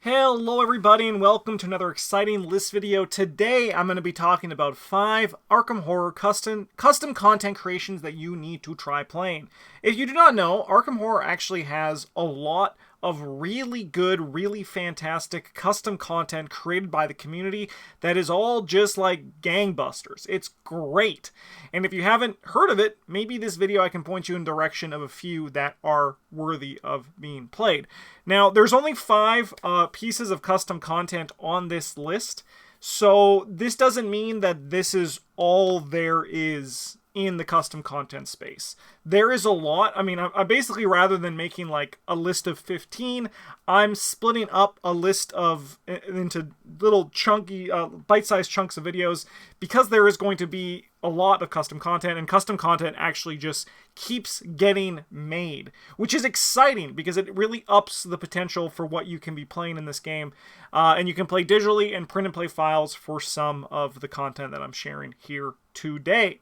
Hello everybody and welcome to another exciting list video. Today I'm going to be talking about 5 Arkham Horror custom content creations that you need to try playing. If you do not know, Arkham Horror actually has a lot of really good, really fantastic custom content created by the community that is all just like gangbusters. It's great. And if you haven't heard of it, maybe this video I can point you in the direction of a few that are worthy of being played. Now, there's only 5 pieces of custom content on this list, so this doesn't mean that this is all there is in the custom content space. There is a lot. I mean, I basically, rather than making like a list of 15, I'm splitting up a list of into little chunky, bite-sized chunks of videos, because there is going to be a lot of custom content, and custom content actually just keeps getting made, which is exciting because it really ups the potential for what you can be playing in this game. And you can play digitally and print and play files for some of the content that I'm sharing here today.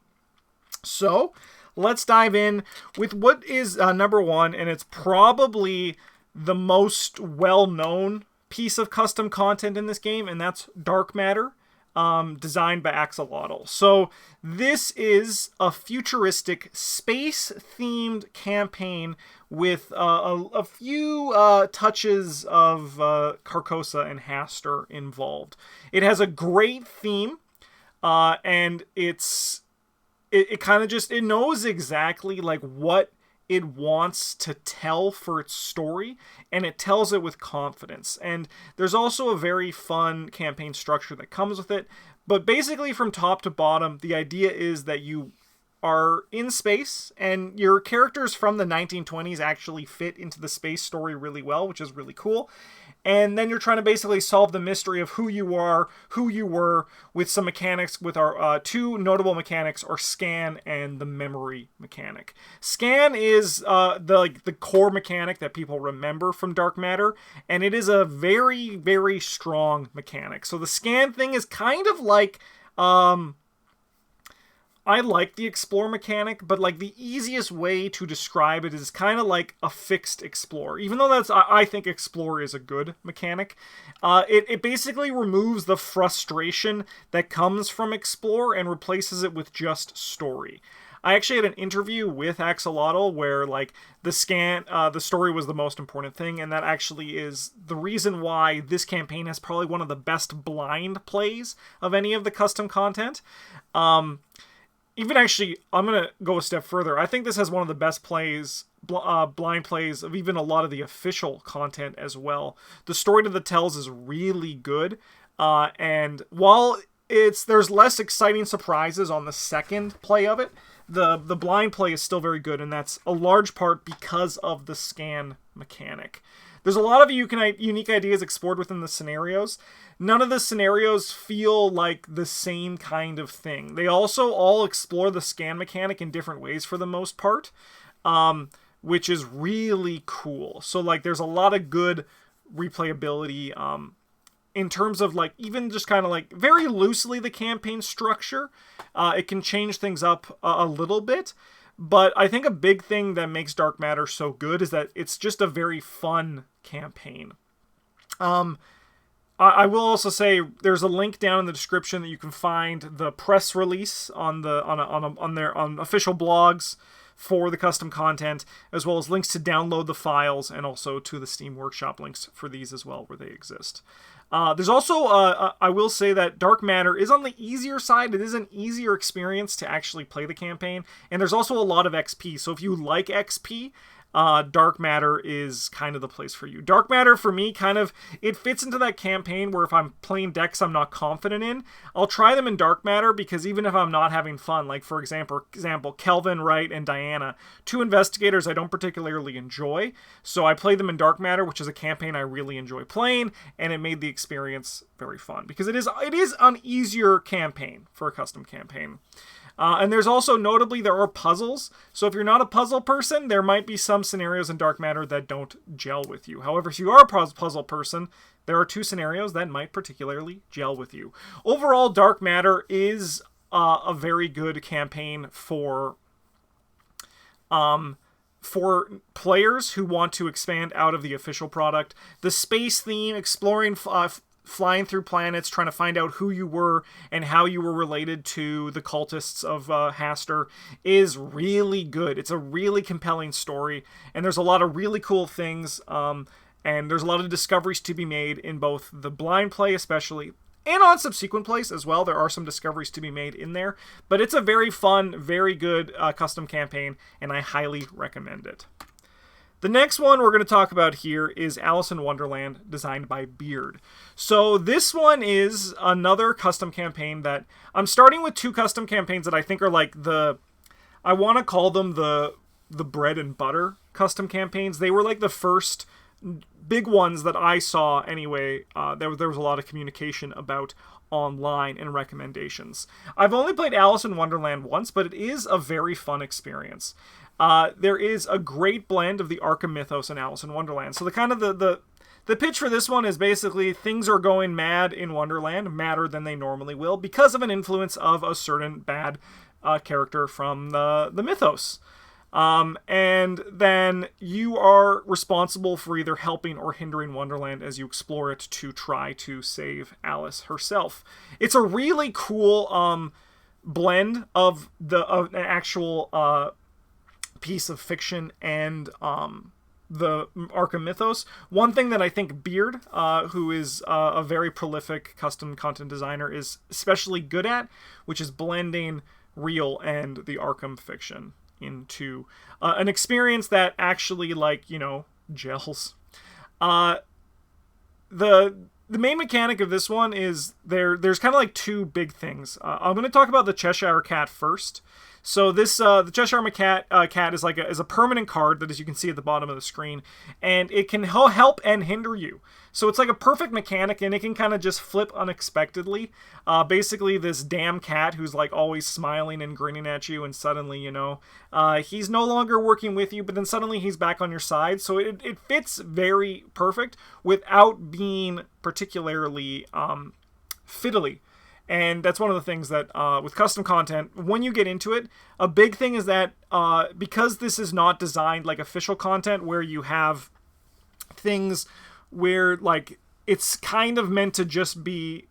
So, let's dive in with what is number 1, and it's probably the most well-known piece of custom content in this game, and that's Dark Matter, designed by Axolotl. So, this is a futuristic, space-themed campaign with a few touches of Carcosa and Hastur involved. It has a great theme, and it kind of just, it knows exactly like what it wants to tell for its story, and it tells it with confidence. And there's also a very fun campaign structure that comes with it. But basically, from top to bottom, the idea is that you are in space, and your characters from the 1920s actually fit into the space story really well, which is really cool. And then you're trying to basically solve the mystery of who you are, who you were, with some mechanics. With our 2 notable mechanics are Scan and the Memory mechanic. Scan is the core mechanic that people remember from Dark Matter, and it is a very, very strong mechanic. So the Scan thing is kind of like, I like the Explore mechanic, but like the easiest way to describe it is kind of like a fixed Explore. Even though I think Explore is a good mechanic, it basically removes the frustration that comes from Explore and replaces it with just story. I actually had an interview with Axolotl where like the story was the most important thing, and that actually is the reason why this campaign has probably one of the best blind plays of any of the custom content. Even actually, I'm going to go a step further. I think this has one of the best plays, blind plays, of even a lot of the official content as well. The story that it tells is really good, and while there's less exciting surprises on the second play of it, the blind play is still very good, and that's a large part because of the Scan mechanic. There's a lot of unique ideas explored within the scenarios. None of the scenarios feel like the same kind of thing. They also all explore the Scan mechanic in different ways for the most part, which is really cool. So like there's a lot of good replayability in terms of like even just kind of like very loosely the campaign structure. It can change things up a little bit. But I think a big thing that makes Dark Matter so good is that it's just a very fun campaign. I will also say there's a link down in the description that you can find the press release on their official blogs for the custom content, as well as links to download the files and also to the Steam Workshop links for these as well where they exist. There's also, I will say that Dark Matter is on the easier side. It is an easier experience to actually play the campaign, and there's also a lot of XP. So if you like XP, Dark Matter is kind of the place for you. Dark Matter, for me, it fits into that campaign where if I'm playing decks I'm not confident in, I'll try them in Dark Matter, because even if I'm not having fun, like for example, Kelvin, Wright, and Diana, 2 investigators I don't particularly enjoy, so I play them in Dark Matter, which is a campaign I really enjoy playing, and it made the experience very fun, because it is an easier campaign for a custom campaign. And there's also, notably, there are puzzles. So if you're not a puzzle person, there might be some scenarios in Dark Matter that don't gel with you. However, if you are a puzzle person, there are 2 scenarios that might particularly gel with you. Overall, Dark Matter is a very good campaign for for players who want to expand out of the official product. The space theme, exploring, flying through planets, trying to find out who you were and how you were related to the cultists of Hastur, is really good. It's a really compelling story, and there's a lot of really cool things, and there's a lot of discoveries to be made in both the blind play especially, and on subsequent plays as well. There are some discoveries to be made in there, but it's a very fun, very good custom campaign, and I highly recommend it. The next one we're going to talk about here is Alice in Wonderland, designed by Beard. So this one is another custom campaign that I'm starting with two custom campaigns that I think are like I want to call them the bread and butter custom campaigns. They were like the first big ones that I saw anyway. There was a lot of communication about online and recommendations. I've only played Alice in Wonderland once, but it is a very fun experience. There is a great blend of the Arkham mythos and Alice in Wonderland. So the kind of the pitch for this one is basically things are going mad in Wonderland, madder than they normally will, because of an influence of a certain bad character from the mythos. And then you are responsible for either helping or hindering Wonderland as you explore it to try to save Alice herself. It's a really cool blend of an actual piece of fiction and the Arkham mythos. One thing that I think Beard, who is a very prolific custom content designer, is especially good at, which is blending real and the Arkham fiction into an experience that actually, like, gels. The main mechanic of this one is there's kind of like two big things. I'm going to talk about the Cheshire Cat first. So this the Cheshire Cat is is a permanent card that, as you can see at the bottom of the screen, and it can help and hinder you. So it's like a perfect mechanic, and it can kind of just flip unexpectedly. Basically, this damn cat who's like always smiling and grinning at you, and suddenly, he's no longer working with you, but then suddenly he's back on your side. So it fits very perfect without being particularly fiddly. And that's one of the things that, with custom content, when you get into it, a big thing is that because this is not designed like official content where you have things where, like, it's kind of meant to just be...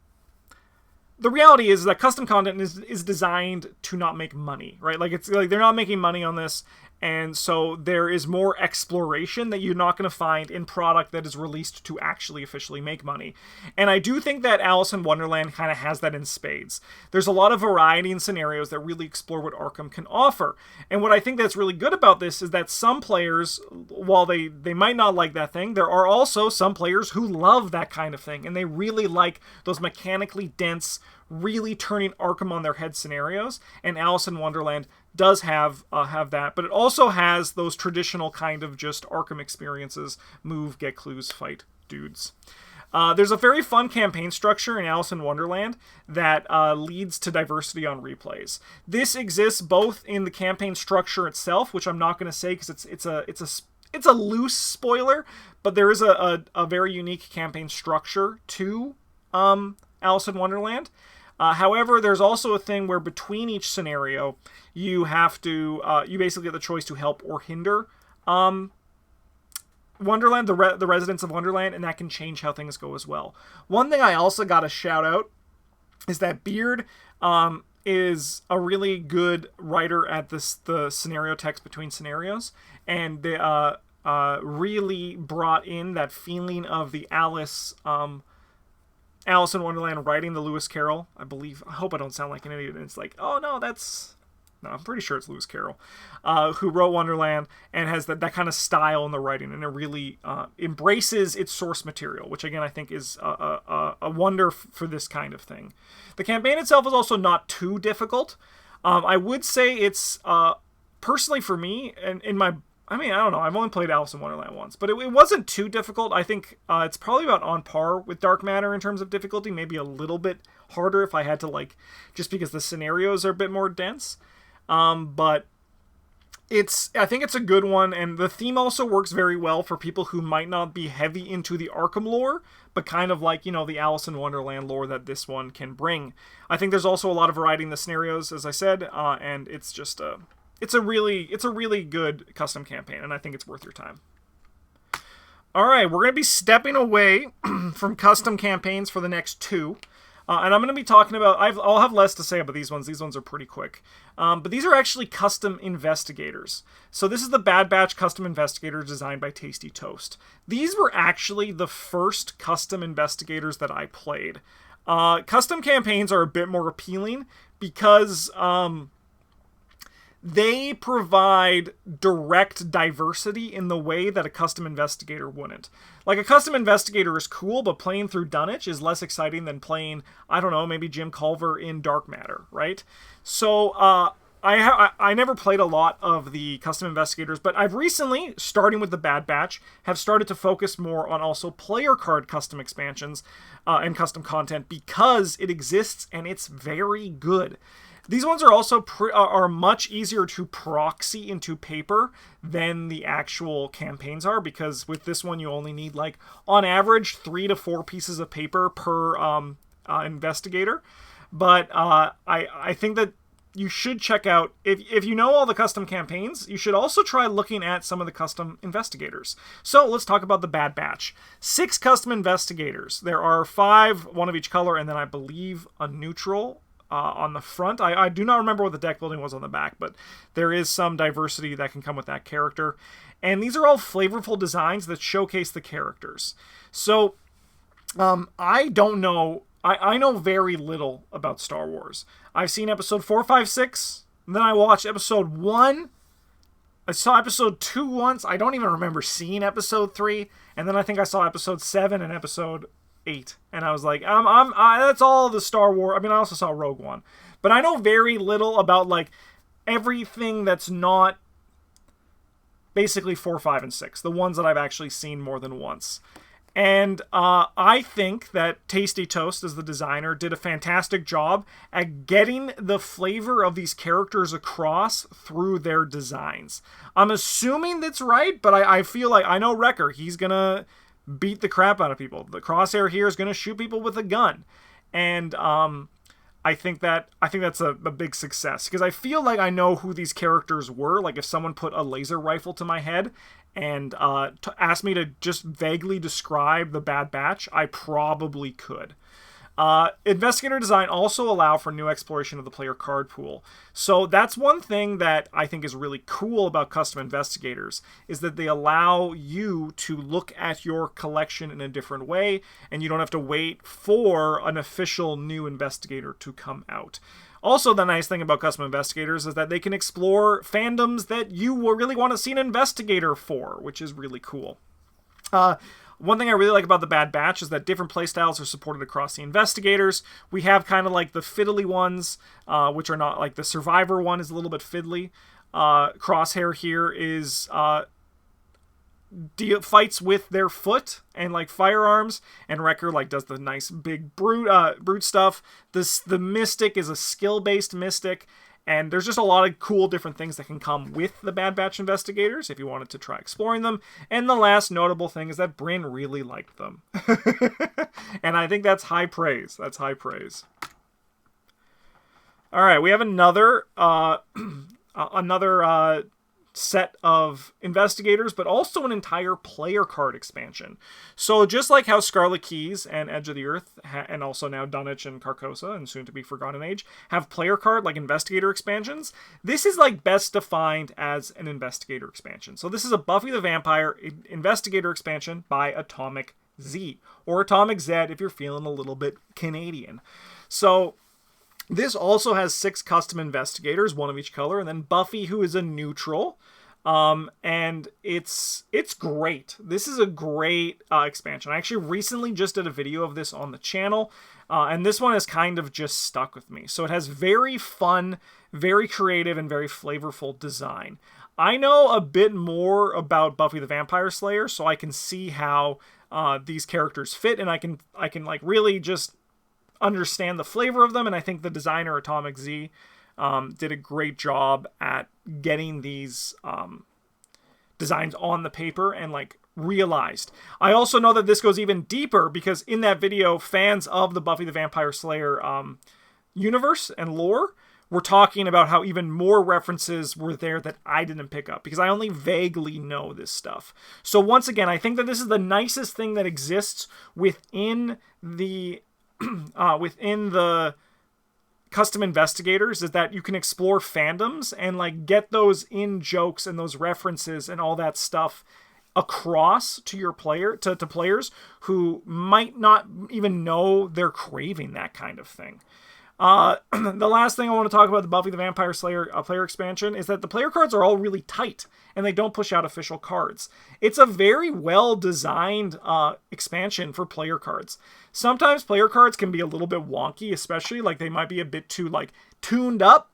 The reality is that custom content is designed to not make money, right? Like, it's like they're not making money on this, and so there is more exploration that you're not going to find in product that is released to actually officially make money. And I do think that Alice in Wonderland kind of has that in spades. There's a lot of variety in scenarios that really explore what Arkham can offer. And what I think that's really good about this is that some players, while they might not like that thing, there are also some players who love that kind of thing, and they really like those mechanically dense, really turning Arkham on their head scenarios, and Alice in Wonderland does have that, but it also has those traditional kind of just Arkham experiences: move, get clues, fight dudes. There's a very fun campaign structure in Alice in Wonderland that leads to diversity on replays. This exists both in the campaign structure itself, which I'm not going to say because it's a loose spoiler, but there is a very unique campaign structure to Alice in Wonderland. However, there's also a thing where between each scenario, you have to, you basically get the choice to help or hinder Wonderland, the residents of Wonderland, and that can change how things go as well. One thing I also got to shout out is that Beard is a really good writer at the scenario text between scenarios, and they really brought in that feeling of the Alice in Wonderland writing the Lewis Carroll, I believe. I hope I don't sound like an idiot. And it's like, oh no, I'm pretty sure it's Lewis Carroll, who wrote Wonderland and has that kind of style in the writing, and it really embraces its source material, which again I think is a wonder for this kind of thing. The campaign itself is also not too difficult. I would say it's personally for me, and I don't know, I've only played Alice in Wonderland once, but it wasn't too difficult. I think it's probably about on par with Dark Matter in terms of difficulty, maybe a little bit harder if I had to, just because the scenarios are a bit more dense. But I think it's a good one, and the theme also works very well for people who might not be heavy into the Arkham lore, but kind of like, the Alice in Wonderland lore that this one can bring. I think there's also a lot of variety in the scenarios, as I said, and it's just it's a really good custom campaign, and I think it's worth your time. All right, we're going to be stepping away from custom campaigns for the next two. And I'm going to be talking about, I'll have less to say about these ones. These ones are pretty quick. But these are actually custom investigators. So this is the Bad Batch custom investigators designed by Tasty Toast. These were actually the first custom investigators that I played. Custom campaigns are a bit more appealing because they provide direct diversity in the way that a custom investigator wouldn't. Like, a custom investigator is cool, but playing through Dunwich is less exciting than playing, I don't know, maybe Jim Culver in Dark Matter, right? So, I never played a lot of the custom investigators, but I've recently, starting with the Bad Batch, have started to focus more on also player card custom expansions and custom content because it exists and it's very good. These ones are also are much easier to proxy into paper than the actual campaigns are, because with this one you only need, like, on average 3 to 4 pieces of paper per investigator. But I think that you should check out, if you know all the custom campaigns, you should also try looking at some of the custom investigators. So let's talk about the Bad Batch. 6 custom investigators. There are 5, one of each color, and then I believe a neutral on the front. I do not remember what the deck building was on the back, but there is some diversity that can come with that character. And these are all flavorful designs that showcase the characters. So, I don't know. I know very little about Star Wars. I've seen episode 4, 5, 6, and then I watched episode 1. I saw episode 2 once. I don't even remember seeing episode 3. And then I think I saw episode 7 and episode 8, and I was like, that's all the Star Wars. I mean, I also saw Rogue One, but I know very little about, like, everything that's not basically 4, 5, and 6, the ones that I've actually seen more than once. And I think that Tasty Toast, as the designer, did a fantastic job at getting the flavor of these characters across through their designs. I'm assuming that's right, but I feel like, I know Wrecker, he's gonna beat the crap out of people. The Crosshair here is going to shoot people with a gun. And I think that's a big success, because I feel like I know who these characters were. Like, if someone put a laser rifle to my head and asked me to just vaguely describe the Bad Batch, I probably could. Investigator design also allow for new exploration of the player card pool. So that's one thing that I think is really cool about custom investigators, is that they allow you to look at your collection in a different way, and you don't have to wait for an official new investigator to come out. Also, the nice thing about custom investigators is that they can explore fandoms that you will really want to see an investigator for, which is really cool. One thing I really like about the Bad Batch is that different playstyles are supported across the investigators. We have kind of like the fiddly ones, which are not, like, the Survivor one is a little bit fiddly. Crosshair here is fights with their foot and, like, firearms, and Wrecker, like, does the nice big brute stuff. The Mystic is a skill-based Mystic. And there's just a lot of cool different things that can come with the Bad Batch investigators if you wanted to try exploring them. And the last notable thing is that Bryn really liked them. And I think that's high praise. That's high praise. All right, we have another set of investigators, but also an entire player card expansion. So just like how Scarlet Keys and Edge of the Earth, and also now Dunwich and Carcosa, and soon to be Forgotten Age, have player card, like, investigator expansions, this is, like, best defined as an investigator expansion. So this is a Buffy the Vampire investigator expansion by Atomic Z, or Atomic Z if you're feeling a little bit Canadian. So this also has 6 custom investigators, one of each color, and then Buffy, who is a neutral. And it's great. This is a great expansion. I actually recently just did a video of this on the channel, and this one has kind of just stuck with me. So it has very fun, very creative, and very flavorful design. I know a bit more about Buffy the Vampire Slayer, so I can see how these characters fit, and I can like really just understand the flavor of them. And I think the designer Atomic Z did a great job at getting these designs on the paper and, like, realized. I also know that this goes even deeper, because in that video, fans of the Buffy the Vampire Slayer universe and lore were talking about how even more references were there that I didn't pick up because I only vaguely know this stuff. So once again, I think that this is the nicest thing that exists within the custom investigators, is that you can explore fandoms and like get those in jokes and those references and all that stuff across to your to players who might not even know they're craving that kind of thing. The last thing I want to talk about the Buffy the Vampire Slayer player expansion is that the player cards are all really tight and they don't push out official cards. It's a very well designed expansion for player cards. Sometimes player cards can be a little bit wonky, especially like they might be a bit too like tuned up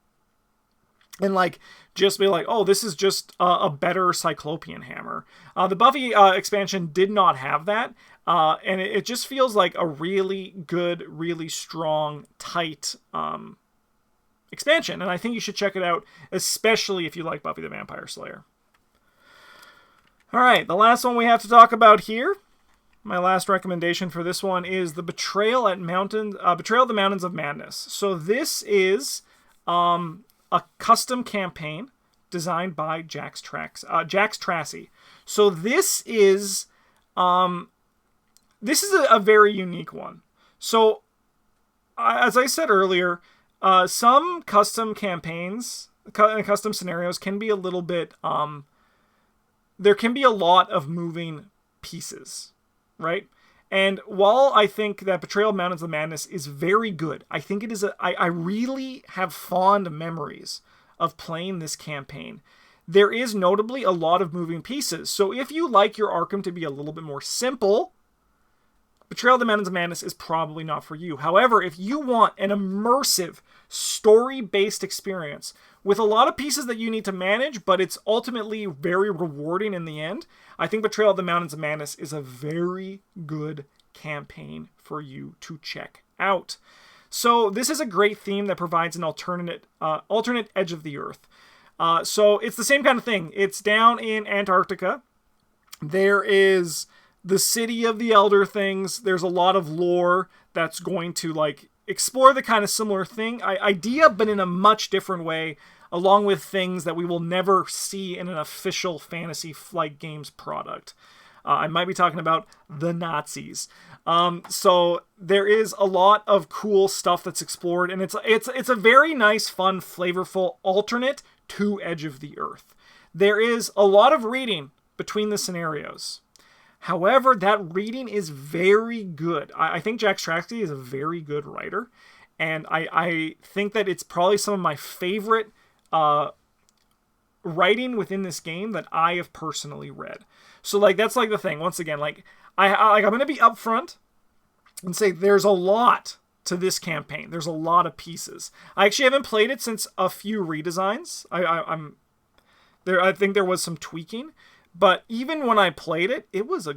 and like just be like, oh, this is just a better Cyclopean hammer. The Buffy expansion did not have that. And it just feels like a really good, really strong, tight expansion. And I think you should check it out, especially if you like Buffy the Vampire Slayer. All right, the last one we have to talk about here, my last recommendation for this one is the Betrayal at Betrayal at the Mountains of Madness. So this is a custom campaign designed by Jax Tracy. So this is a very unique one. So, as I said earlier, some custom campaigns, custom scenarios can be a little bit, there can be a lot of moving pieces, right? And while I think that Betrayal Mountains of Madness is very good, I think it is I really have fond memories of playing this campaign. There is notably a lot of moving pieces. So if you like your Arkham to be a little bit more simple, Betrayal of the Mountains of Madness is probably not for you. However, if you want an immersive, story-based experience with a lot of pieces that you need to manage, but it's ultimately very rewarding in the end, I think Betrayal of the Mountains of Madness is a very good campaign for you to check out. So this is a great theme that provides an alternate edge of the Earth. So it's the same kind of thing. It's down in Antarctica. There is the city of the Elder Things. There's a lot of lore that's going to like explore the kind of similar idea, but in a much different way, along with things that we will never see in an official Fantasy Flight Games product. I might be talking about the Nazis. So there is a lot of cool stuff that's explored, and it's a very nice, fun, flavorful alternate to Edge of the Earth. There is a lot of reading between the scenarios. However, that reading is very good. I think Jax Tracy is a very good writer, and I think that it's probably some of my favorite writing within this game that I have personally read. So like that's like the thing. Once again, like I'm going to be upfront and say there's a lot to this campaign. There's a lot of pieces. I actually haven't played it since a few redesigns. I think there was some tweaking. But even when I played it, it was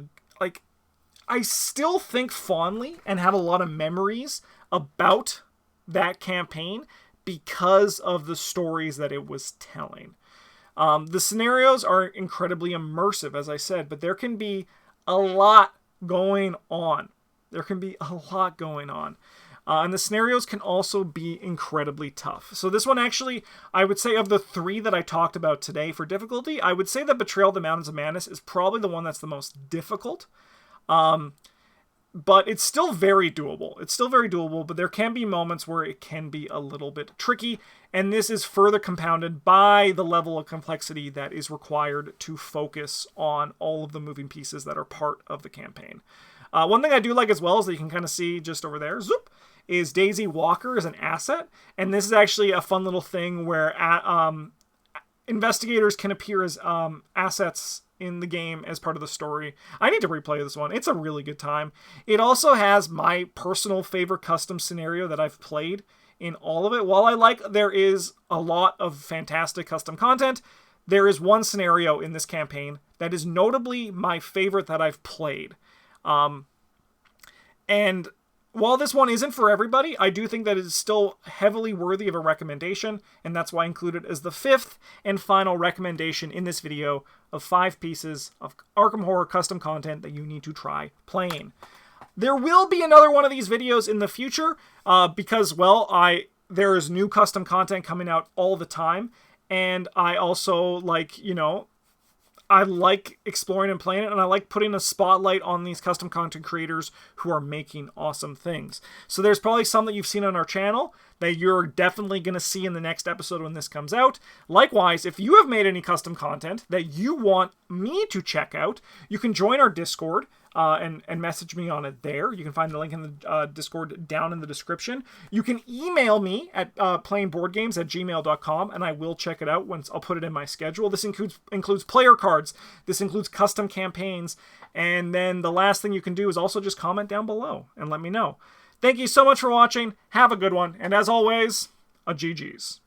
I still think fondly and have a lot of memories about that campaign because of the stories that it was telling. The scenarios are incredibly immersive, as I said, but there can be a lot going on. And the scenarios can also be incredibly tough. So this one actually, I would say of the three that I talked about today for difficulty, I would say that Betrayal of the Mountains of Madness is probably the one that's the most difficult. But it's still very doable. But there can be moments where it can be a little bit tricky. And this is further compounded by the level of complexity that is required to focus on all of the moving pieces that are part of the campaign. One thing I do like as well is that you can kind of see just over there, zoop, is Daisy Walker as an asset. And this is actually a fun little thing where investigators can appear as assets in the game as part of the story. I need to replay this one. It's a really good time. It also has my personal favorite custom scenario that I've played in all of it. While there is a lot of fantastic custom content, there is one scenario in this campaign that is notably my favorite that I've played. And while this one isn't for everybody, I do think that it is still heavily worthy of a recommendation, and that's why I include it as the fifth and final recommendation in this video of 5 pieces of Arkham Horror custom content that you need to try playing. There will be another one of these videos in the future, because, well, there is new custom content coming out all the time. And I also like, I like exploring and playing it, and I like putting a spotlight on these custom content creators who are making awesome things. So there's probably some that you've seen on our channel that you're definitely going to see in the next episode when this comes out. Likewise, if you have made any custom content that you want me to check out, you can join our Discord and message me on it there. You can find the link in the Discord down in the description. You can email me at playingboardgames@gmail.com, and I will check it out once I'll put it in my schedule. This includes player cards. This includes custom campaigns. And then the last thing you can do is also just comment down below and let me know. Thank you so much for watching. Have a good one. And as always, a GG's.